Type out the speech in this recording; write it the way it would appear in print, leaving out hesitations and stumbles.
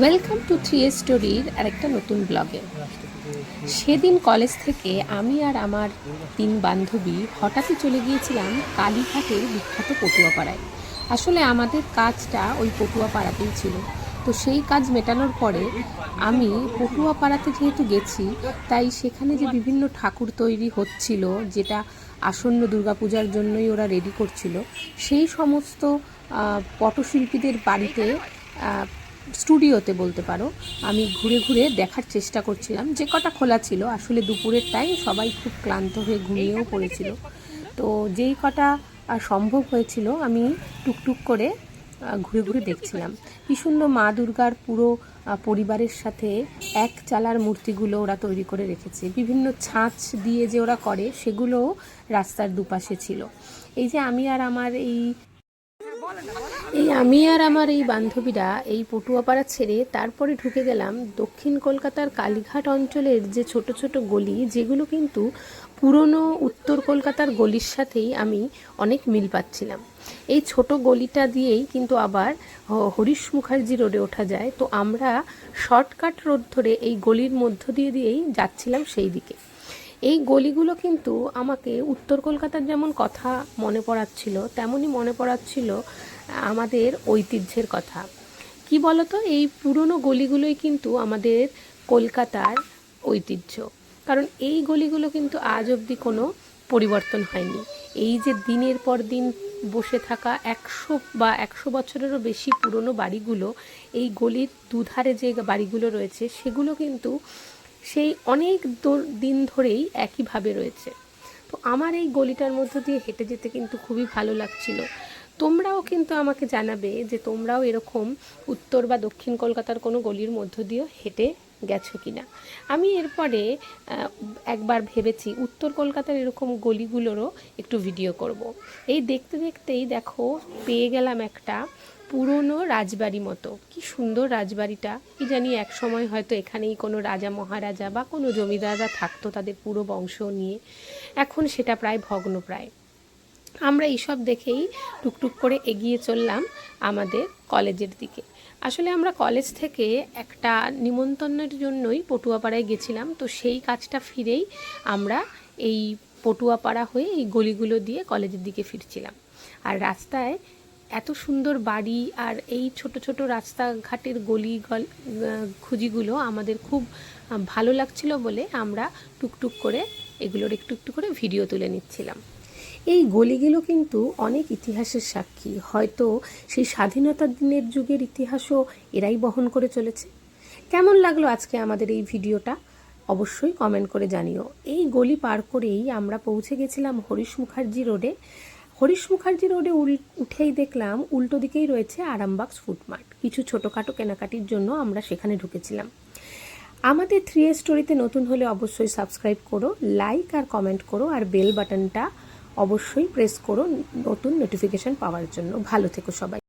Welcome to 3 স্টোরির আরেকটা নতুন ব্লগে। সেদিন কলেজ থেকে আমি আর আমার 3 বান্ধবী হঠাৎই চলে গিয়েছিলাম কালীঘাটের বিখ্যাত পটুয়াপাড়ায়। আসলে আমাদের কাজটা ওই পটুয়াপাড়াতেই ছিল। তো সেই কাজ মেটানোর পরে আমি পটুয়াপাড়াতে যেহেতু গেছি, তাই সেখানে যে বিভিন্ন ঠাকুর তৈরি হচ্ছিল, যেটা আসন্ন দুর্গাপূজার জন্যই ওরা রেডি করছিল, সেই সমস্ত পটশিল্পীদের বাড়িতে, স্টুডিওতে বলতে পারো, আমি ঘুরে ঘুরে দেখার চেষ্টা করছিলাম। যে কটা খোলা ছিল, আসলে দুপুরের টাইম, সবাই খুব ক্লান্ত হয়ে ঘুমিয়েও পড়েছিল। তো যেই কটা সম্ভব হয়েছিল আমি টুকটুক করে ঘুরে ঘুরে দেখছিলাম। কি সুন্দর মা দুর্গার পুরো পরিবারের সাথে এক চালার মূর্তিগুলো ওরা তৈরি করে রেখেছে। বিভিন্ন ছাঁচ দিয়ে যে ওরা করে, সেগুলোও রাস্তার দুপাশে ছিল। এই যে আমি আর আমার এই বান্ধবীরা এই পটুয়াপাড়া ছেড়ে তারপরে ঢুকে গেলাম দক্ষিণ কলকাতার কালীঘাট অঞ্চলের যে ছোট ছোট গলি, যেগুলো কিন্তু পুরনো উত্তর কলকাতার গলির সাথেই আমি অনেক মিল পাচ্ছিলাম। এই ছোট গলিটা দিয়েই কিন্তু আবার হরিশ মুখার্জি রোডে ওঠা যায়। তো আমরা শর্টকাট রোড ধরে এই গলির মধ্য দিয়েই যাচ্ছিলাম সেই দিকে। এই গলিগুলো কিন্তু আমাকে উত্তর কলকাতার যেমন কথা মনে পড়াচ্ছিল, তেমনই মনে পড়াচ্ছিল আমাদের ঐতিহ্যের কথা। কি বলতো, এই পুরনো গলিগুলোই কিন্তু আমাদের কলকাতার ঐতিহ্য। কারণ এই গলিগুলো কিন্তু আজ অবধি কোনো পরিবর্তন হয়নি। এই যে দিনের পর দিন বসে থাকা 100 বছরেরও বেশি পুরনো বাড়িগুলো, এই গলির দুধারে যে বাড়িগুলো রয়েছে, সেগুলো কিন্তু সেই অনেক দিন ধরেই একইভাবে রয়েছে। তো আমার এই গলিটার মধ্য দিয়ে হেঁটে যেতে কিন্তু খুবই ভালো লাগছিল। তোমরাও কিন্তু আমাকে জানাবে যে তোমরাও এরকম উত্তর বা দক্ষিণ কলকাতার কোনো গলির মধ্য দিয়েও হেঁটে গেছো কি না। আমি এরপরে একবার ভেবেছি উত্তর কলকাতার এরকম গলিগুলোরও একটু ভিডিও করব। এই দেখতে দেখতেই দেখো পেয়ে গেলাম একটা পুরনো রাজবাড়ি মতো। কি সুন্দর রাজবাড়িটা! কি জানি এক সময় হয়তো এখানেই কোনো রাজা মহারাজা বা কোনো জমিদাররা থাকতো তাদের পুরো বংশ নিয়ে। এখন সেটা প্রায় ভগ্নপ্রায়। আমরা এইসব দেখেই টুকটুক করে এগিয়ে চললাম আমাদের কলেজের দিকে। আসলে আমরা কলেজ থেকে একটা নিমন্ত্রণের জন্যই পটুয়াপাড়ায় গেছিলাম। তো সেই কাজটা ফিরেই আমরা এই পটুয়াপাড়া হয়ে এই গলিগুলো দিয়ে কলেজের দিকে ফিরছিলাম। আর রাস্তায় এত সুন্দর বাড়ি আর এই ছোট ছোট রাস্তাঘাটের খুঁজিগুলো আমাদের খুব ভালো লাগছিল বলে আমরা টুকটুক করে এগুলোর একটু করে ভিডিও তুলে নিচ্ছিলাম। এই গলিগুলো কিন্তু অনেক ইতিহাসের সাক্ষী। হয়তো সেই স্বাধীনতার দিনের যুগের ইতিহাসও এরাই বহন করে চলেছে। কেমন লাগলো আজকে আমাদের এই ভিডিওটা? অবশ্যই কমেন্ট করে জানিও। এই গলি পার করেই আমরা পৌঁছে গেছিলাম হরিশ মুখার্জি রোডে। হরিশ মুখার্জি রোডে উঠেই দেখলাম উল্টো দিকেই রয়েছে আরামবাগ ফুড মার্ট। কিছু ছোটোখাটো কেনাকাটির জন্য আমরা সেখানে ঢুকেছিলাম। আমাদের 3 স্টোরিতে নতুন হলে অবশ্যই সাবস্ক্রাইব করো, লাইক আর কমেন্ট করো, আর বেল বাটনটা অবশ্যই প্রেস করো নতুন নোটিফিকেশন পাওয়ার জন্য। ভালো থেকো সবাই।